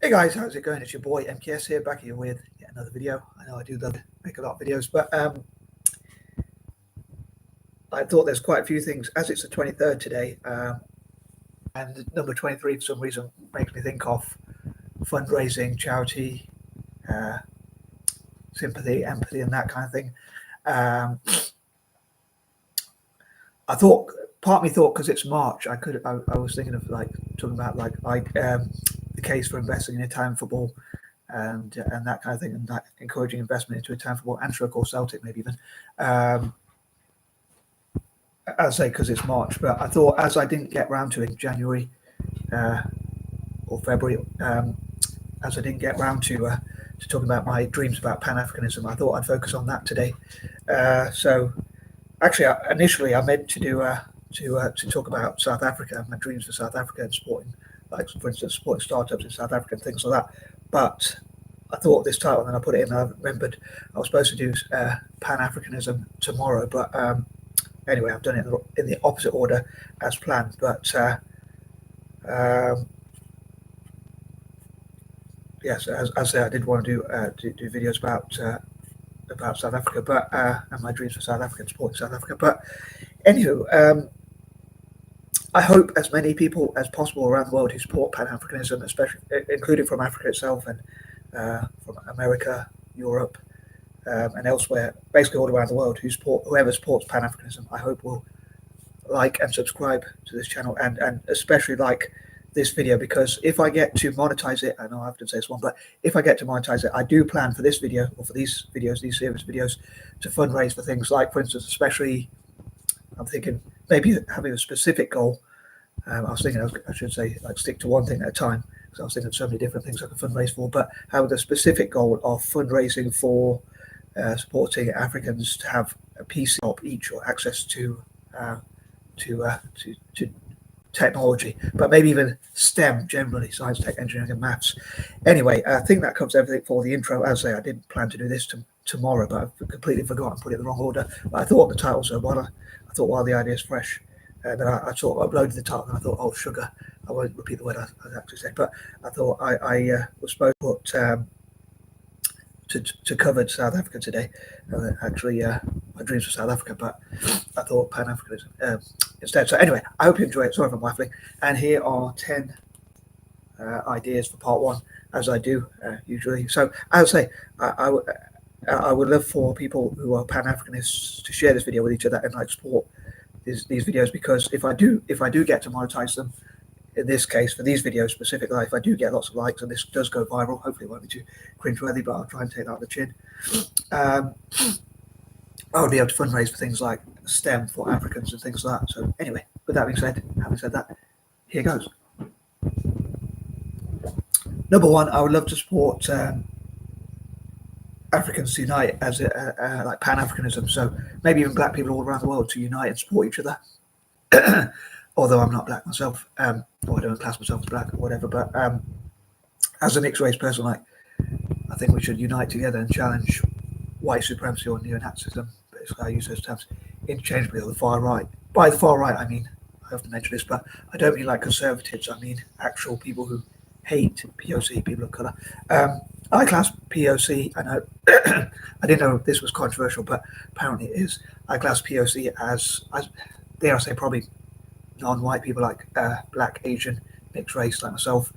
Hey guys, how's it going? It's your boy M.K.S here, back here with yet another video. I know I do love to make a lot of videos, but I thought there's quite a few things, as it's the 23rd today, and the number 23 for some reason makes me think of fundraising, charity, uh, sympathy, empathy, and that kind of thing. Um, I thought, part of me thought because it's March, I was thinking of like talking about the case for investing in Italian football and that kind of thing, and that encouraging investment into Italian football and Stroke or Celtic maybe even. Um, I say because it's March, but I thought as I didn't get round to it in January uh, or February, as I didn't get round to talking about my dreams about Pan Africanism, I thought I'd focus on that today. So actually, initially I meant to do to talk about South Africa, my dreams for South Africa and supporting, like for instance, supporting startups in South Africa and things like that. But I thought this title, and I put it in. I remembered I was supposed to do Pan Africanism tomorrow, but anyway, I've done it in the opposite order as planned. But um, yes, as I say, I did want to do videos about South Africa, but and my dreams for South Africa and supporting South Africa. But anywho, I hope as many people as possible around the world who support Pan Africanism, especially including from Africa itself and from America, Europe, and elsewhere, basically all around the world, whoever supports Pan Africanism, I hope will like and subscribe to this channel and especially like this video, because if I get to monetize it, I know I have to say this one, but if I get to monetize it, I do plan for this video or for these videos, these series videos, to fundraise for things like, for instance, especially I'm thinking maybe having a specific goal. I was thinking I should say like stick to one thing at a time, because I was thinking of so many different things I could fundraise for, but have the specific goal of fundraising for supporting Africans to have a PC shop each or access uh, to technology, but maybe even STEM generally, science, tech, engineering, and maths. Anyway, I think that covers everything for the intro. As I say, I didn't plan to do this tomorrow, but I've completely forgotten, put it in the wrong order. But I thought the title, so I thought while the idea is fresh, then I sort of uploaded the title, and I thought, oh sugar, I won't repeat the word I actually said, but I thought I was supposed to put to cover South Africa today. Actually, my dreams for South Africa, but I thought Pan Africanism instead. So anyway, I hope you enjoy it. Sorry if I'm waffling. And here are 10 ideas for part one, as I do usually. So as I say, I would love for people who are Pan Africanists to share this video with each other and like support these videos, because if I do get to monetize them, in this case for these videos specifically, if I do get lots of likes and this does go viral, hopefully it won't be too cringeworthy, but I'll try and take that on the chin. I would be able to fundraise for things like STEM for Africans and things like that. So anyway, with that being said, having said that, here goes. Number one, I would love to support Africans to unite as like Pan-Africanism. So maybe even black people all around the world to unite and support each other. Although I'm not black myself, or I don't class myself as black or whatever, but as a mixed race person, like I think we should unite together and challenge white supremacy or neo-Nazism. Basically, I use those terms interchangeably, or the far right. By the far right, I mean, I have to mention this, but I don't mean like conservatives. I mean actual people who hate POC, people of colour. I class POC, I know, I didn't know if this was controversial, but apparently it is. I class POC as dare I say, probably non-white people like black, Asian, mixed race like myself,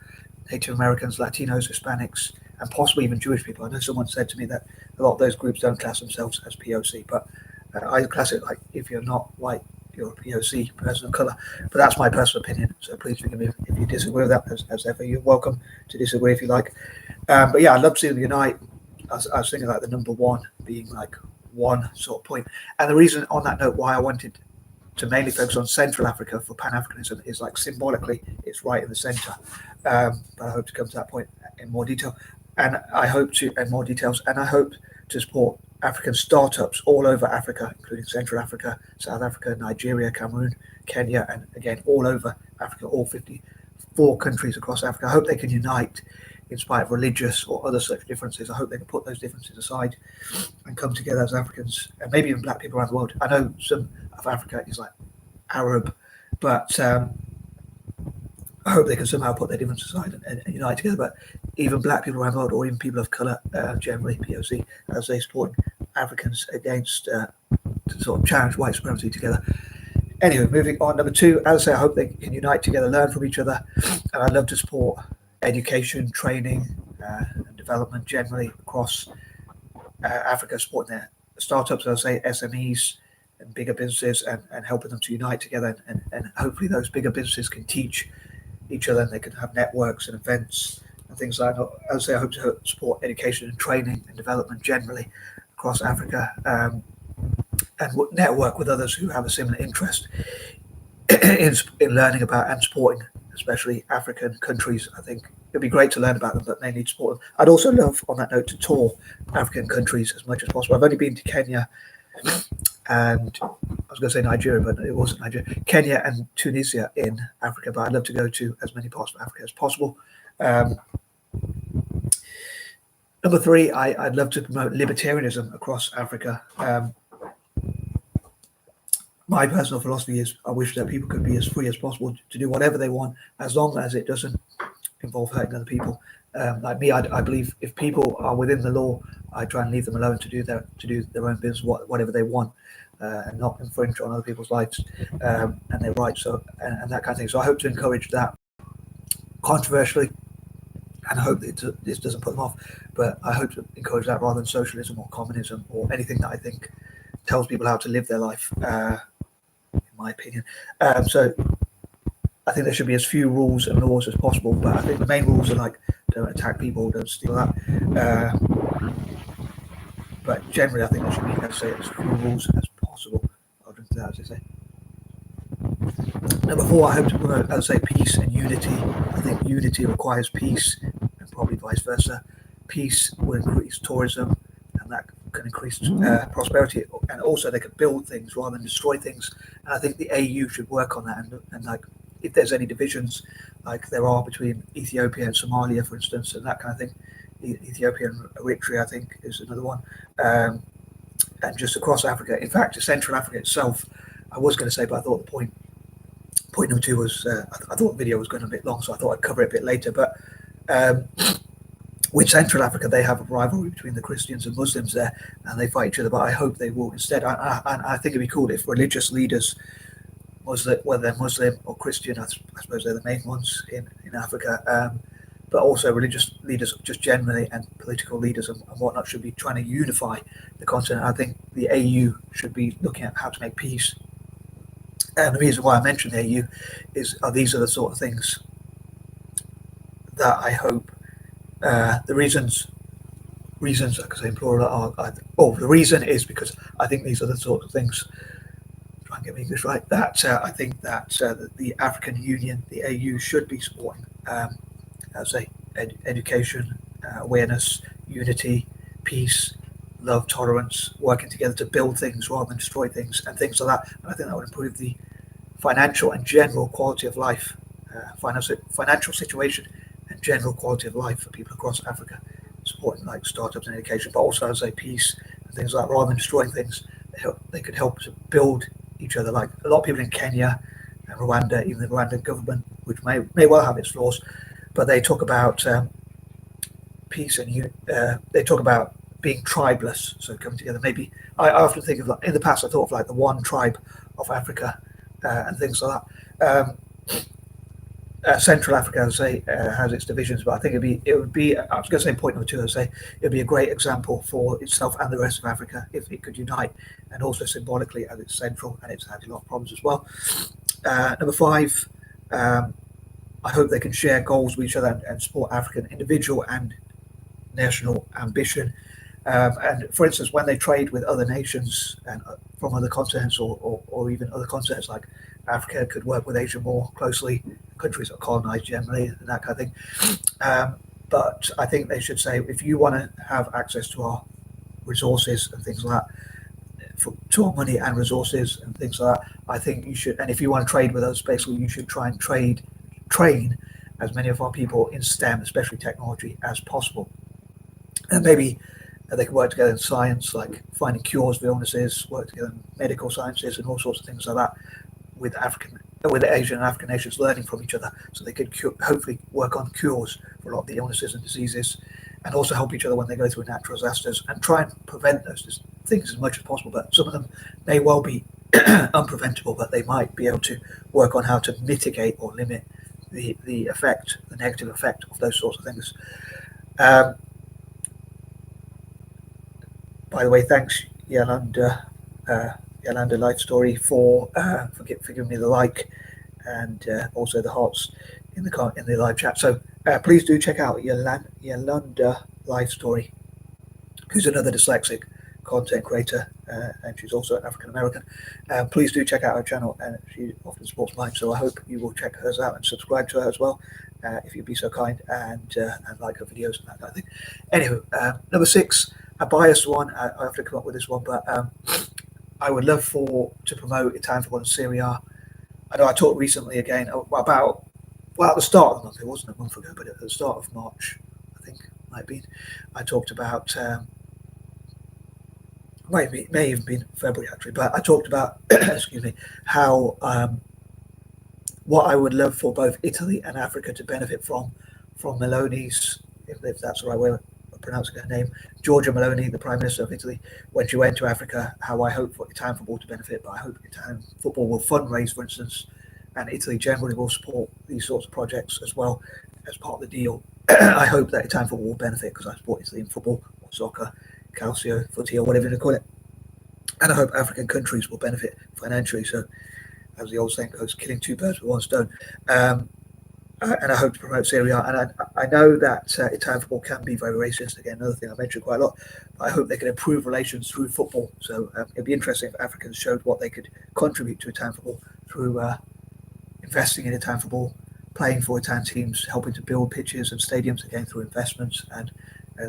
Native Americans, Latinos, Hispanics, and possibly even Jewish people. I know someone said to me that a lot of those groups don't class themselves as POC, but I class it like if you're not white, you're a POC, person of colour. But that's my personal opinion, so please forgive me if you disagree with that. As ever, you're welcome to disagree if you like. But yeah, I'd love to see them unite. I was thinking like the number one being like one sort of point. And the reason on that note why I wanted to mainly focus on Central Africa for Pan-Africanism is like symbolically it's right in the centre, but I hope to come to that point in more detail, and I hope to support African startups all over Africa, including Central Africa, South Africa, Nigeria, Cameroon, Kenya, and again all over Africa, all 54 countries across Africa. I hope they can unite in spite of religious or other such differences. I hope they can put those differences aside and come together as Africans, and maybe even black people around the world. I know some of Africa is like Arab, but I hope they can somehow put their differences aside and unite together. But even black people around the world, or even people of colour, generally POC, as they support Africans against to sort of challenge white supremacy together. Anyway, moving on. Number two, as I say, I hope they can unite together, learn from each other, and I'd love to support education, training, and development generally across Africa, supporting their startups, as I say, SMEs and bigger businesses, and helping them to unite together. And hopefully those bigger businesses can teach each other, and they can have networks and events and things like that. As I say, I hope to support education and training and development generally across Africa, and network with others who have a similar interest in learning about and supporting, especially African countries. I think it'd be great to learn about them, but they need support. I'd also love, on that note, to tour African countries as much as possible. I've only been to Kenya and I was going to say Nigeria, but it wasn't Nigeria. Kenya and Tunisia in Africa, but I'd love to go to as many parts of Africa as possible. Number three, I'd love to promote libertarianism across Africa. My personal philosophy is I wish that people could be as free as possible to do whatever they want, as long as it doesn't involve hurting other people. Like me, I believe if people are within the law, I try and leave them alone to do their own business, whatever they want, and not infringe on other people's lives and their rights. So and that kind of thing. So I hope to encourage that controversially, and I hope that this doesn't put them off. But I hope to encourage that rather than socialism or communism or anything that I think tells people how to live their life. In my opinion, so I think there should be as few rules and laws as possible. But I think the main rules are like don't attack people, don't steal that. But generally, I think there should be, let's say, as few rules as possible. I'll drink to that, as I say. Number four, I hope to promote, as I say, peace and unity. I think unity requires peace, and probably vice versa. Peace will increase tourism, and that can increase prosperity, and also they can build things rather than destroy things. And I think the AU should work on that, and like if there's any divisions, like there are between Ethiopia and Somalia, for instance, and that kind of thing. Ethiopia and Eritrea, I think, is another one, and just across Africa. In fact, Central Africa itself, I was going to say, but I thought the point number two was, I thought the video was going a bit long, so I thought I'd cover it a bit later. But with Central Africa, they have a rivalry between the Christians and Muslims there, and they fight each other. But I hope they will instead. I think it'd be cool if religious leaders, whether they're Muslim or Christian, I suppose they're the main ones in Africa, but also religious leaders just generally and political leaders and whatnot should be trying to unify the continent. I think the AU should be looking at how to make peace. And the reason why I mentioned the AU is these are the sort of things that I hope the reasons I could say plural are the reason is because I think these are the sort of things, try and get my English right, that I think that the African Union, the AU, should be supporting. As I say, education, awareness, unity, peace, love, tolerance, working together to build things rather than destroy things, and things like that. And I think that would improve the financial and general quality of life, financial situation and general quality of life for people across Africa, supporting like startups and education, but also, as I say, peace and things like that. Rather than destroying things, they could help to build each other. Like a lot of people in Kenya and Rwanda, even the Rwandan government, which may well have its flaws, but they talk about peace and they talk about being tribeless, so coming together. Maybe I often think of, like, in the past I thought of like the one tribe of Africa and things like that. Central Africa, as I say, has its divisions, but I think it would be. I was going to say point number two. I'd say it would be a great example for itself and the rest of Africa if it could unite, and also symbolically as it's central and it's had a lot of problems as well. Number five. I hope they can share goals with each other and support African individual and national ambition. And for instance, when they trade with other nations and from other continents or even other continents like Africa could work with Asia more closely, countries that are colonized generally and that kind of thing. But I think they should say, if you want to have access to our resources and things like that, to our money and resources and things like that, I think you should, and if you want to trade with us, basically you should try and train as many of our people in STEM, especially technology, as possible. And maybe they can work together in science, like finding cures for illnesses, work together in medical sciences and all sorts of things like that with African with the Asian and African nations learning from each other, so they could hopefully work on cures for a lot of the illnesses and diseases, and also help each other when they go through natural disasters and try and prevent those things as much as possible. But some of them may well be unpreventable, but they might be able to work on how to mitigate or limit the negative effect of those sorts of things. By the way, thanks Yolanda Life Story for giving me the like and also the hearts in the live chat. So please do check out Yolanda Life Story, who's another dyslexic content creator, and she's also an African American. Please do check out her channel, and she often supports mine. So I hope you will check hers out and subscribe to her as well, if you'd be so kind, and like her videos and that kind of thing. Anyway, number 6, a biased one. I have to come up with this one, but I would love to promote Italian football in Serie A. I know I talked recently again about, at the start of the month, it wasn't a month ago, but at the start of March, I think it might be, I talked about, may even been February actually, but I talked about, excuse me, how, what I would love for both Italy and Africa to benefit from Meloni's, if that's the right way of pronouncing her name, Giorgia Meloni, the Prime Minister of Italy, when she went to Africa, how I hope for Italian football to benefit, but I hope Italian football will fundraise, for instance, and Italy generally will support these sorts of projects as well as part of the deal. I hope that Italian football will benefit because I support Italy in football, or soccer, calcio, footy, or whatever you call it. And I hope African countries will benefit financially. So, as the old saying goes, killing two birds with one stone. And I hope to promote Serie A. And I know that Italian football can be very racist. Again, another thing I mentioned quite a lot. But I hope they can improve relations through football. So it'd be interesting if Africans showed what they could contribute to Italian football through investing in Italian football, playing for Italian teams, helping to build pitches and stadiums, again through investments and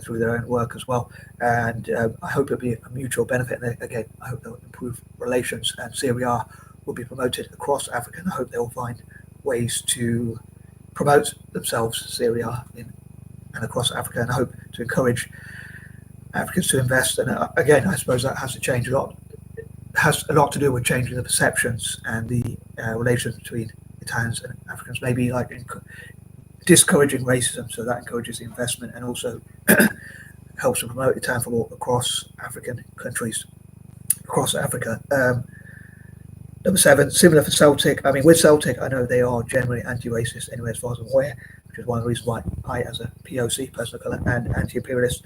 through their own work as well. And I hope it'll be a mutual benefit. And again, I hope they'll improve relations, and Serie A will be promoted across Africa. And I hope they'll find ways to promote themselves, Serie A, and across Africa, and I hope to encourage Africans to invest. And again, I suppose that has to change a lot. It has a lot to do with changing the perceptions and the relations between Italians and Africans, maybe like discouraging racism, so that encourages the investment and also helps to promote Italian football across African countries, across Africa. Number 7, similar for Celtic. I mean, with Celtic, I know they are generally anti-racist anyway, as far as I'm aware, which is one of the reasons why I, as a POC, person of colour, and anti-imperialist,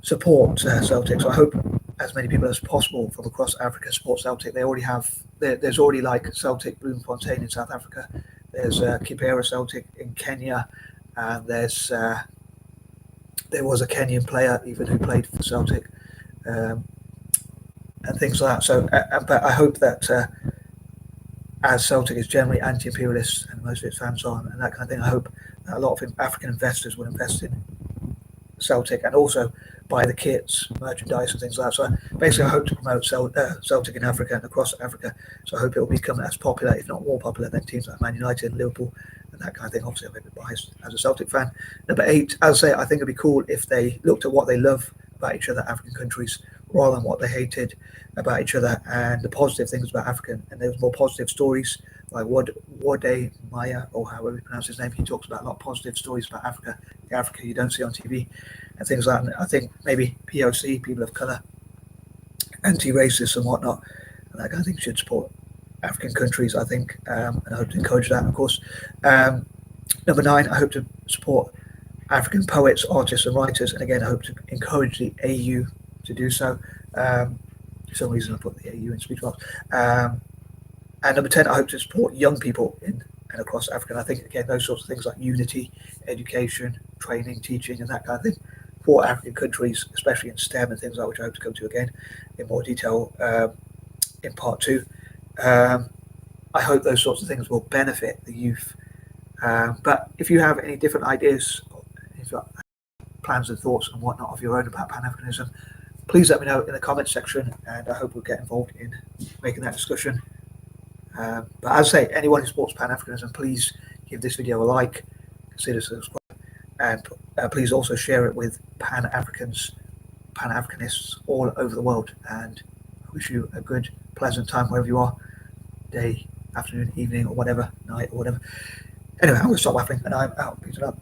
support Celtic. So I hope as many people as possible from across Africa support Celtic. They already have, there's already like Celtic Bloemfontein in South Africa. There's Kipera Celtic in Kenya, and there was a Kenyan player even who played for Celtic. And things like that. So, but I hope that as Celtic is generally anti-imperialist, and most of its fans are, and that kind of thing, I hope that a lot of African investors will invest in Celtic and also buy the kits, merchandise, and things like that. So basically, I hope to promote Celtic in Africa and across Africa. So I hope it will become as popular, if not more popular, than teams like Man United, Liverpool, and that kind of thing. Obviously, I'm a bit biased as a Celtic fan. Number 8, as I say, I think it'd be cool if they looked at what they love about each other, African countries, rather than what they hated about each other and the positive things about African. And there was more positive stories, like Wade Maya, or however you pronounce his name. He talks about a lot of positive stories about Africa, the Africa you don't see on TV, and things like that. And I think maybe POC, people of colour, anti-racist and whatnot, and that kind of thing should support African countries, I think, and I hope to encourage that, of course. Number 9, I hope to support African poets, artists and writers, and again I hope to encourage the AU to do so. For some reason I put the AU in speech marks. And number 10, I hope to support young people in and across Africa. And I think again those sorts of things like unity, education, training, teaching, and that kind of thing for African countries, especially in STEM and things like that, which I hope to come to again in more detail in part 2. I hope those sorts of things will benefit the youth. But if you have any different ideas, if you've got plans and thoughts and whatnot of your own about Pan-Africanism, please let me know in the comments section, and I hope we'll get involved in making that discussion. But as I say, anyone who supports Pan-Africanism, please give this video a like, consider subscribe, and please also share it with Pan-Africanists all over the world. And I wish you a good, pleasant time wherever you are, day, afternoon, evening, or whatever, night or whatever. Anyway, I'm going to stop waffling and I'm out. Peace it up.